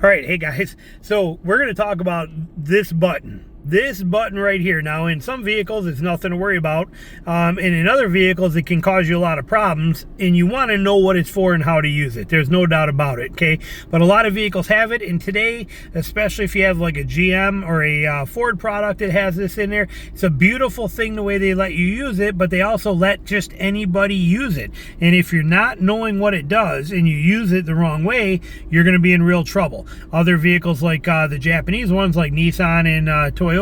All right, hey guys, so we're going to talk about this button right here. Now, in some vehicles, it's nothing to worry about, and in other vehicles, it can cause you a lot of problems, and you want to know what it's for and how to use it. There's no doubt about it, okay? But a lot of vehicles have it, and today, especially if you have like a GM or a Ford product that has this in there, it's a beautiful thing the way they let you use it, but they also let just anybody use it. And if you're not knowing what it does and you use it the wrong way, you're going to be in real trouble. Other vehicles like the Japanese ones like Nissan and Toyota,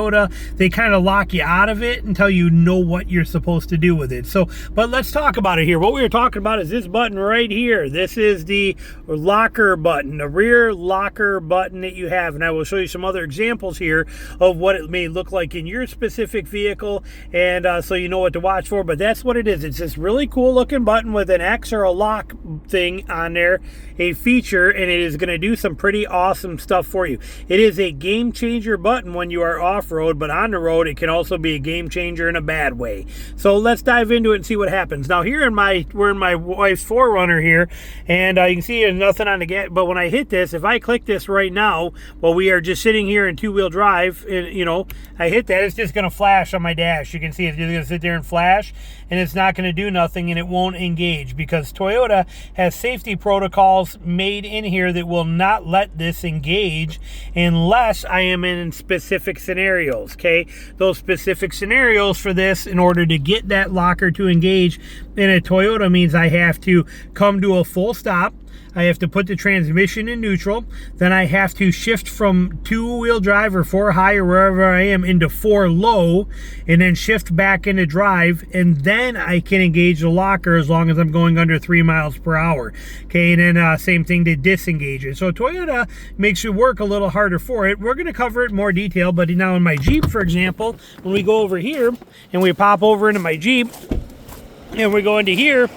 they kind of lock you out of it until you know what you're supposed to do with it. So, but let's talk about it here. What we were talking about is this button right here. This is the locker button, the rear locker button that you have. And I will show you some other examples here of what it may look like in your specific vehicle, and so you know what to watch for. But that's what it is. It's this really cool looking button with an X or a lock thing on there, a feature, and it is going to do some pretty awesome stuff for you. It is a game changer button when you are off-road, but on the road it can also be a game changer in a bad way. So let's dive into it and see what happens. Now we're in my wife's 4Runner here, and you can see there's nothing on the gas, but when I hit this, if I click this right now while we are just sitting here in two-wheel drive, and you know, I hit that, it's just going to flash on my dash. You can see it's just going to sit there and flash, and it's not going to do nothing, and it won't engage because Toyota has safety protocols made in here that will not let this engage unless I am in specific scenarios, okay? Those specific scenarios for this, in order to get that locker to engage in a Toyota, means I have to come to a full stop, I have to put the transmission in neutral, then I have to shift from two-wheel drive or 4 high or wherever I am into 4 low, and then shift back into drive, and then I can engage the locker as long as I'm going under 3 miles per hour. Okay, and then same thing to disengage it. So Toyota makes you work a little harder for it. We're going to cover it in more detail, but now in my Jeep, for example, when we go over here and we pop over into my Jeep and we go into here,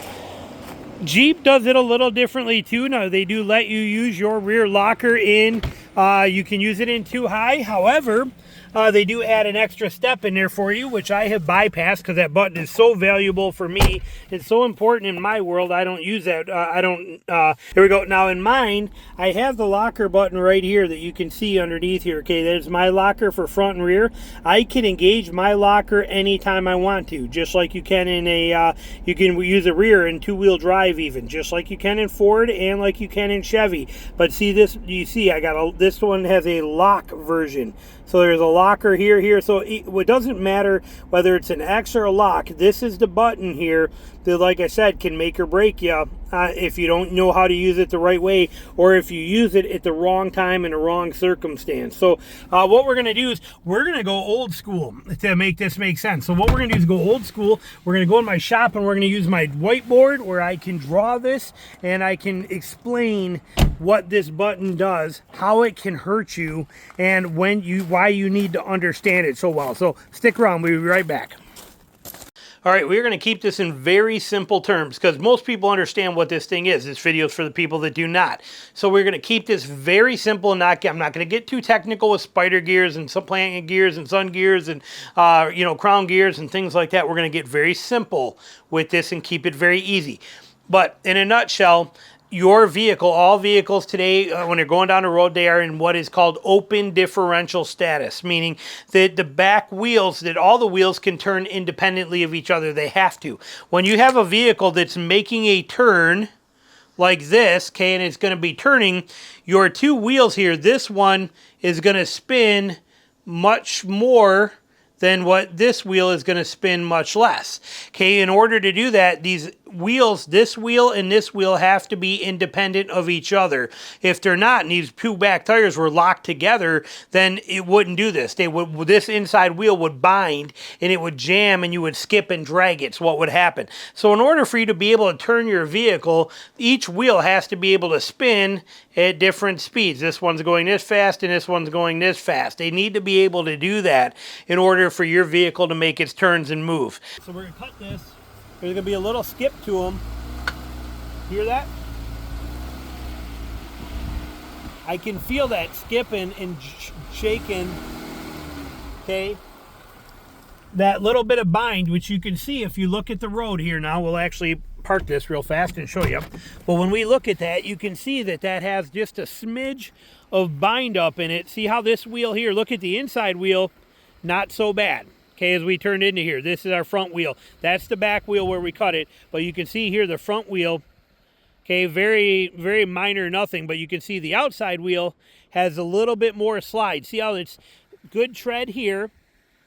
Jeep does it a little differently too. Now they do let you use your rear locker in, you can use it in 2 high. However, they do add an extra step in there for you, which I have bypassed because that button is so valuable for me. It's so important in my world. I don't use that. Here we go. Now in mine, I have the locker button right here that you can see underneath here. Okay, there's my locker for front and rear. I can engage my locker anytime I want to, just like you can in a, you can use a rear in two-wheel drive even, just like you can in Ford and like you can in Chevy. But see this, you see I got this one has a lock version. So there's a locker here. So it doesn't matter whether it's an X or a lock. This is the button here that, like I said, can make or break you if you don't know how to use it the right way, or if you use it at the wrong time in the wrong circumstance. So what we're going to do is we're going to go old school to make this make sense. So what we're going to do is go old school. We're going to go in my shop and we're going to use my whiteboard where I can draw this and I can explain what this button does, how it can hurt you, and why you need to understand it so well. So stick around, we'll be right back. All right, we're going to keep this in very simple terms because most people understand what this thing is. This video is for the people that do not. So we're going to keep this very simple and I'm not going to get too technical with spider gears and planet gears and sun gears and you know, crown gears and things like that. We're going to get very simple with this and keep it very easy. But in a nutshell, your vehicle, all vehicles today, when they're going down the road, they are in what is called open differential status, meaning that the back wheels, that all the wheels can turn independently of each other. They have to. When you have a vehicle that's making a turn like this, okay, and it's going to be turning, your 2 wheels here, this one is going to spin much more than what this wheel is going to spin much less. Okay, in order to do that, these wheels, this wheel and this wheel, have to be independent of each other. If they're not, and these 2 back tires were locked together, then it wouldn't do this. This inside wheel would bind and it would jam and you would skip and drag it. So what would happen? So in order for you to be able to turn your vehicle, each wheel has to be able to spin at different speeds. This one's going this fast and this one's going this fast. They need to be able to do that in order for your vehicle to make its turns and move. So we're going to cut this. There's going to be a little skip to them. Hear that? I can feel that skipping and shaking. Okay? That little bit of bind, which you can see if you look at the road here now, we'll actually park this real fast and show you. But when we look at that, you can see that that has just a smidge of bind up in it. See how this wheel here, look at the inside wheel, not so bad. Okay, as we turned into here, this is our front wheel. That's the back wheel where we cut it. But you can see here the front wheel, okay, very, very minor nothing. But you can see the outside wheel has a little bit more slide. See how it's good tread here,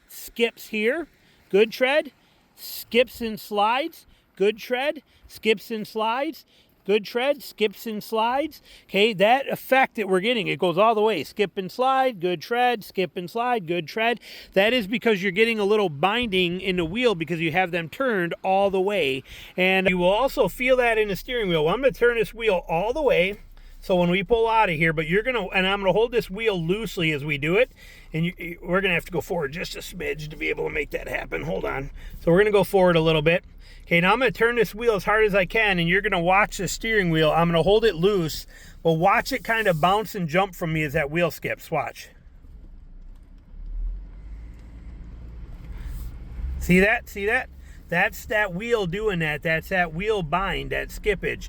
skips here, good tread, skips and slides, good tread, skips and slides, good tread, skips and slides. Okay, that effect that we're getting, it goes all the way. Skip and slide, good tread, skip and slide, good tread. That is because you're getting a little binding in the wheel because you have them turned all the way. And you will also feel that in the steering wheel. Well, I'm going to turn this wheel all the way. So when we pull out of here, but you're going to, and I'm going to hold this wheel loosely as we do it. And we're going to have to go forward just a smidge to be able to make that happen. Hold on. So we're going to go forward a little bit. Okay, now I'm going to turn this wheel as hard as I can, and you're going to watch the steering wheel. I'm going to hold it loose, but watch it kind of bounce and jump from me as that wheel skips. Watch. See that? See that? That's that wheel doing that. That's that wheel bind, that skippage.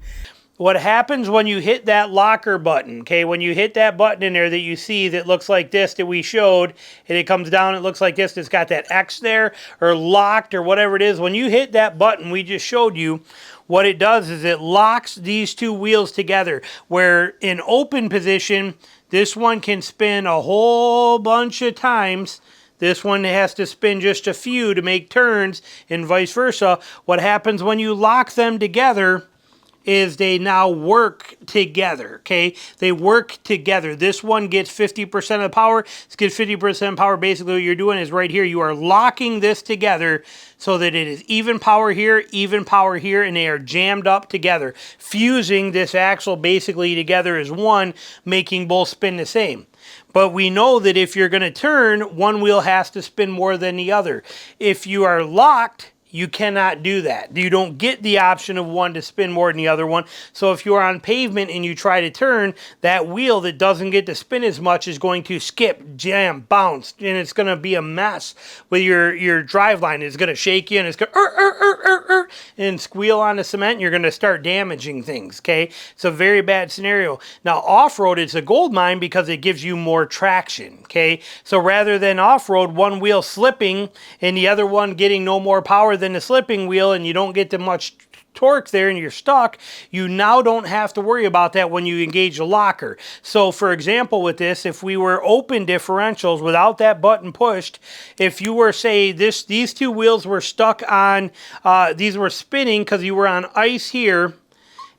What happens when you hit that locker button, okay, when you hit that button in there that you see that looks like this that we showed, and it comes down, it looks like this, it's got that X there, or locked, or whatever it is. When you hit that button we just showed you, what it does is it locks these two wheels together, where in open position, this one can spin a whole bunch of times. This one has to spin just a few to make turns, and vice versa. What happens when you lock them together is they now work together, okay? They work together. This one gets 50% of the power. This gets 50% power. Basically what you're doing is right here, you are locking this together so that it is even power here, and they are jammed up together, fusing this axle basically together as one, making both spin the same. But we know that if you're going to turn, one wheel has to spin more than the other. If you are locked, you cannot do that. You don't get the option of one to spin more than the other one. So if you're on pavement and you try to turn, that wheel that doesn't get to spin as much is going to skip, jam, bounce, and it's going to be a mess with your drive line. It's going to shake you, and it's going to and squeal on the cement, and you're going to start damaging things, okay? It's a very bad scenario. Now, off-road, it's a gold mine because it gives you more traction, okay? So rather than off-road, one wheel slipping and the other one getting no more power than the slipping wheel, and you don't get that much torque there and you're stuck, you now don't have to worry about that when you engage the locker. So for example with this, if we were open differentials without that button pushed, if you were, say, these two wheels were stuck on, these were spinning because you were on ice here,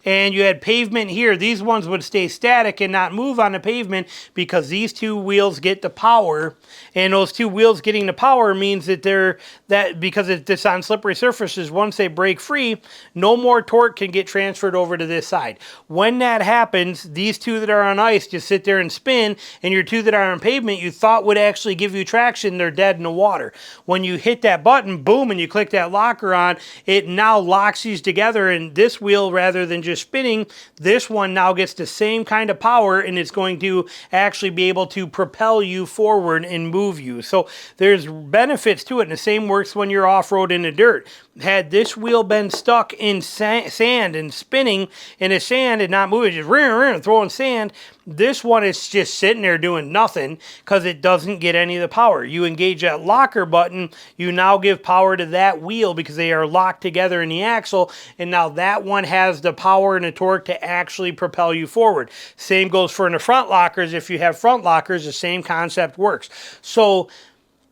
and you had pavement here, these ones would stay static and not move on the pavement because these two wheels get the power, and those two wheels getting the power means that because it's on slippery surfaces, once they break free, no more torque can get transferred over to this side. When that happens, these two that are on ice just sit there and spin, and your two that are on pavement you thought would actually give you traction, they're dead in the water. When you hit that button, boom, and you click that locker on, it now locks these together, and this wheel, rather than just spinning, this one now gets the same kind of power, and it's going to actually be able to propel you forward and move you. So there's benefits to it, and the same works when you're off-road in the dirt. Had this wheel been stuck in sand and spinning in the sand and not moving, just throwing sand, this one is just sitting there doing nothing because it doesn't get any of the power. You engage that locker button, you now give power to that wheel because they are locked together in the axle, and now that one has the power and the torque to actually propel you forward. Same goes for in the front lockers. If you have front lockers, the same concept works. So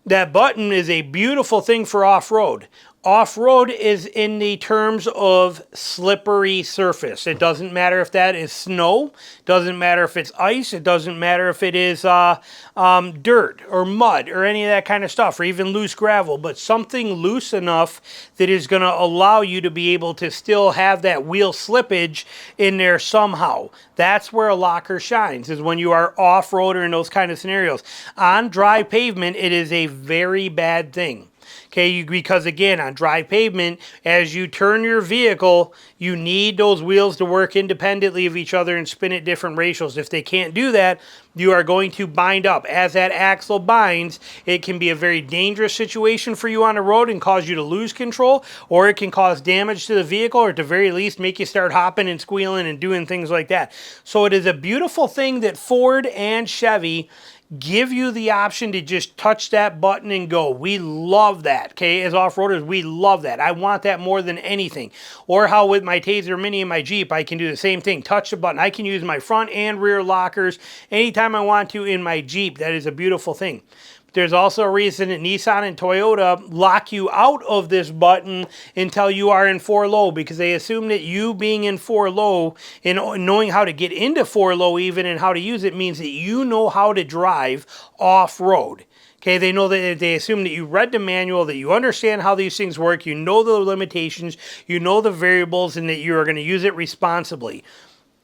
that button is a beautiful thing for off-road. Off-road is in the terms of slippery surface. It doesn't matter if that is snow, doesn't matter if it's ice, it doesn't matter if it is dirt or mud or any of that kind of stuff, or even loose gravel, but something loose enough that is going to allow you to be able to still have that wheel slippage in there somehow. That's where a locker shines, is when you are off-road or in those kind of scenarios. On dry pavement, it is a very bad thing. Okay, because again, on dry pavement, as you turn your vehicle, you need those wheels to work independently of each other and spin at different ratios. If they can't do that, you are going to bind up. As that axle binds, it can be a very dangerous situation for you on the road and cause you to lose control, or it can cause damage to the vehicle, or at the very least make you start hopping and squealing and doing things like that. So it is a beautiful thing that Ford and Chevy give you the option to just touch that button and go. We love that, okay? As off-roaders, we love that. I want that more than anything. Or how with my Taser Mini and my Jeep, I can do the same thing. Touch the button. I can use my front and rear lockers anytime I want to in my Jeep. That is a beautiful thing. There's also a reason that Nissan and Toyota lock you out of this button until you are in 4 low, because they assume that you being in 4 low and knowing how to get into 4 low even and how to use it means that you know how to drive off-road. Okay, they assume that you read the manual, that you understand how these things work, you know the limitations, you know the variables, and that you are going to use it responsibly.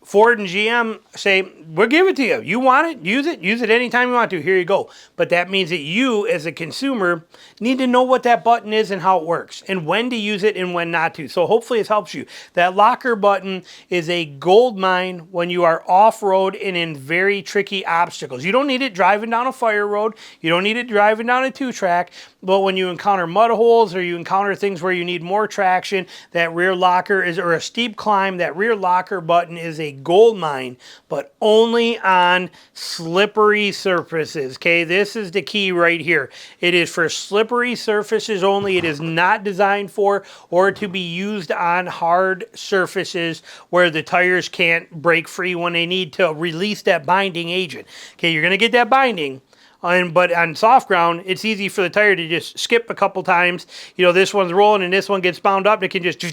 Ford and GM say, we'll give it to you. You want it? Use it anytime you want to. Here you go. But that means that you, as a consumer, need to know what that button is and how it works and when to use it and when not to. So hopefully it helps you. That locker button is a gold mine when you are off-road and in very tricky obstacles. You don't need it driving down a fire road. You don't need it driving down a 2-track. But when you encounter mud holes or you encounter things where you need more traction, that rear locker is, or a steep climb, that rear locker button is a gold mine, but only on slippery surfaces. Okay, this is the key right here. It is for slippery surfaces only. It is not designed for or to be used on hard surfaces where the tires can't break free when they need to release that binding agent. Okay, you're going to get that binding. But on soft ground, it's easy for the tire to just skip a couple times. You know, this one's rolling and this one gets bound up. It can just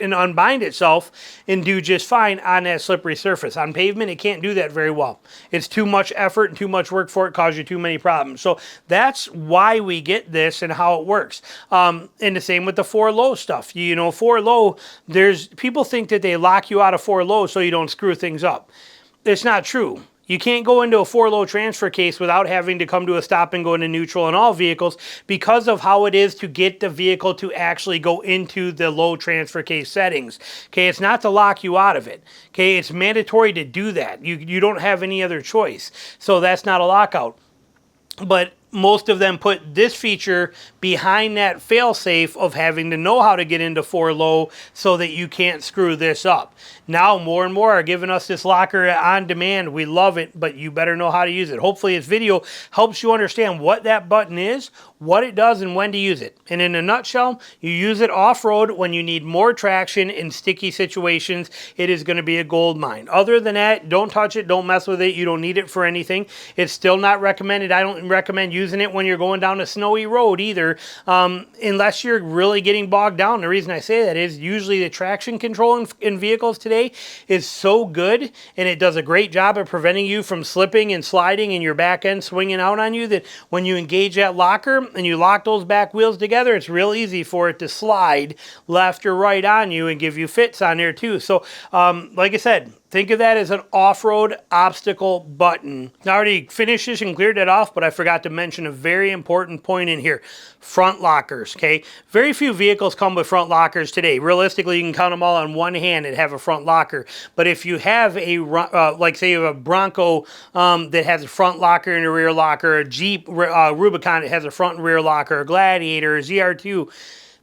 and unbind itself and do just fine on that slippery surface. On pavement, it can't do that very well. It's too much effort and too much work for it, cause you too many problems. So that's why we get this and how it works. And the same with the 4 low stuff. You know, 4 low, people think that they lock you out of 4 low so you don't screw things up. It's not true. You can't go into a 4 low transfer case without having to come to a stop and go into neutral in all vehicles because of how it is to get the vehicle to actually go into the low transfer case settings. Okay, it's not to lock you out of it. Okay, it's mandatory to do that. You don't have any other choice. So that's not a lockout. But most of them put this feature behind that fail-safe of having to know how to get into 4 low so that you can't screw this up. Now more and more are giving us this locker on demand. We love it, but you better know how to use it. Hopefully this video helps you understand what that button is, what it does, and when to use it. And in a nutshell, you use it off-road when you need more traction in sticky situations. It is going to be a gold mine. Other than that, don't touch it, don't mess with it. You don't need it for anything. It's still not recommended. I don't recommend using it when you're going down a snowy road either, unless you're really getting bogged down. The reason I say that is usually the traction control in vehicles today is so good, and it does a great job of preventing you from slipping and sliding and your back end swinging out on you, that when you engage that locker and you lock those back wheels together, it's real easy for it to slide left or right on you and give you fits on there too. So like I said, think of that as an off-road obstacle button. I already finished this and cleared that off, but I forgot to mention a very important point in here. Front lockers, okay? Very few vehicles come with front lockers today. Realistically, you can count them all on one hand and have a front locker. But if you have a, like say you have a Bronco that has a front locker and a rear locker, a Jeep Rubicon that has a front and rear locker, a Gladiator, a ZR2,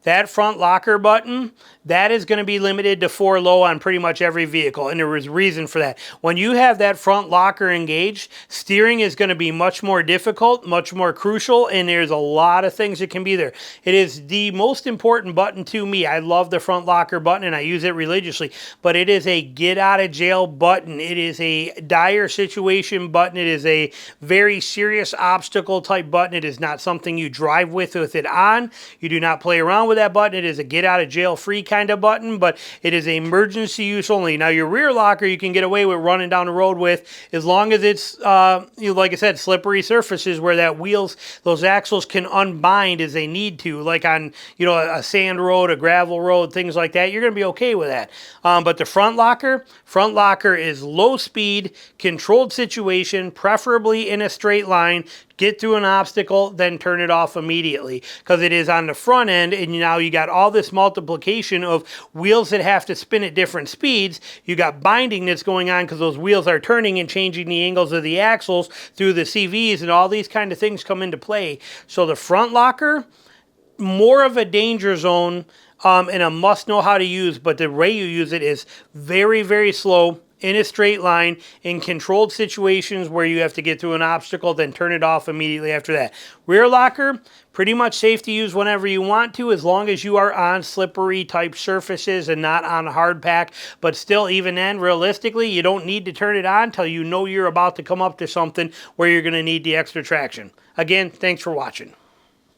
that front locker button, that is going to be limited to 4 low on pretty much every vehicle, and there is reason for that. When you have that front locker engaged, steering is going to be much more difficult, much more crucial, and there's a lot of things that can be there. It is the most important button to me. I love the front locker button, and I use it religiously, but it is a get-out-of-jail button. It is a dire situation button. It is a very serious obstacle-type button. It is not something you drive with it on. You do not play around with that button. It is a get-out-of-jail-free kind of button, but it is emergency use only. Now, your rear locker you can get away with running down the road with as long as it's, like I said, slippery surfaces where that wheels, those axles can unbind as they need to, like on, a sand road, a gravel road, things like that. You're going to be okay with that. But the front locker is low speed, controlled situation, preferably in a straight line, get through an obstacle, then turn it off immediately, because it is on the front end, and now you got all this multiplication of wheels that have to spin at different speeds. You got binding that's going on because those wheels are turning and changing the angles of the axles through the CVs, and all these kind of things come into play. So the front locker, more of a danger zone, and a must know how to use, but the way you use it is very, very slow, in a straight line, in controlled situations where you have to get through an obstacle, then turn it off immediately after that. Rear locker, pretty much safe to use whenever you want to, as long as you are on slippery type surfaces and not on hard pack. But still, even then, realistically, you don't need to turn it on until you know you're about to come up to something where you're going to need the extra traction. Again, thanks for watching.